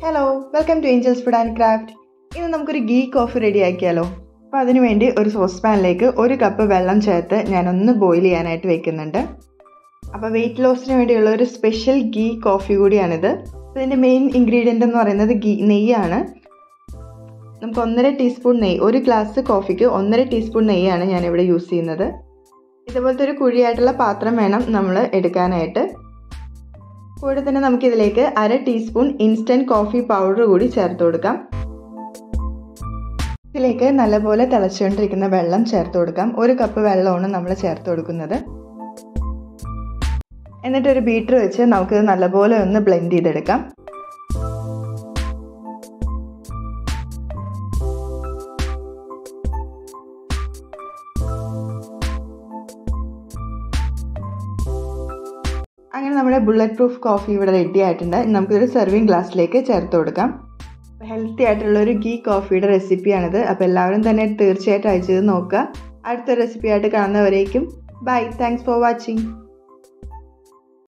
Hello, welcome to Angels Food and Craft. ഇന്ന് നമുക്കൊരു ghee coffee ready ആക്കിയാലോ. അപ്പോൾ അതിനുവേണ്ടി ഒരു സോസ് പാനിലേക്ക് 1 കപ്പ് വെള്ളം ചേർത്ത് ഞാനൊന്ന് ബോയിൽ ചെയ്യാനായിട്ട് വെക്കുന്നുണ്ട്. അപ്പോൾ വെയിറ്റ് ലോസിന് വേണ്ടിയുള്ള ഒരു സ്പെഷ്യൽ ഗീ കോഫി കൂടിയാണിത്. ഇതിൻ്റെ മെയിൻ ഇൻഗ്രീഡിയൻ്റ് എന്ന് പറയുന്നത് നെയ്യാണ്. നമുക്ക് 1.5 ടീസ്പൂൺ നെയ്യ്, 1 ഗ്ലാസ് കോഫിക്ക് 1.5 ടീസ്പൂൺ നെയ്യാണ് ഞാനിവിടെ യൂസ് ചെയ്യുന്നത്. ഇതുപോലത്തെ ഒരു കുഴിയായിട്ടുള്ള പാത്രം വേണം നമ്മൾ എടുക്കാനായിട്ട്. കൂടെ തന്നെ നമുക്കിതിലേക്ക് 1/2 ടീസ്പൂൺ ഇൻസ്റ്റൻറ്റ് കോഫി പൗഡർ കൂടി ചേർത്ത് കൊടുക്കാം. ഇതിലേക്ക് നല്ലപോലെ തിളച്ചുകൊണ്ടിരിക്കുന്ന വെള്ളം ചേർത്ത് കൊടുക്കാം. 1 കപ്പ് വെള്ളമാണ് നമ്മൾ ചേർത്ത് കൊടുക്കുന്നത്. എന്നിട്ടൊരു ബീറ്റർ വെച്ച് നമുക്കിത് നല്ലപോലെ ഒന്ന് ബ്ലെൻഡ് ചെയ്തെടുക്കാം. അങ്ങനെ നമ്മുടെ ബുള്ളറ്റ് പ്രൂഫ് കോഫി ഇവിടെ റെഡി ആയിട്ടുണ്ട്. നമുക്കൊരു സെർവിങ് ഗ്ലാസ്സിലേക്ക് ചേർത്ത് കൊടുക്കാം. ഹെൽത്തി ആയിട്ടുള്ളൊരു ഗീ കോഫിയുടെ റെസിപ്പിയാണിത്. അപ്പോൾ എല്ലാവരും തന്നെ തീർച്ചയായിട്ടും ട്രൈ ചെയ്ത് നോക്കുക. അടുത്ത റെസിപ്പിയായിട്ട് കാണുന്നവരേക്കും ബൈ. Thanks for watching.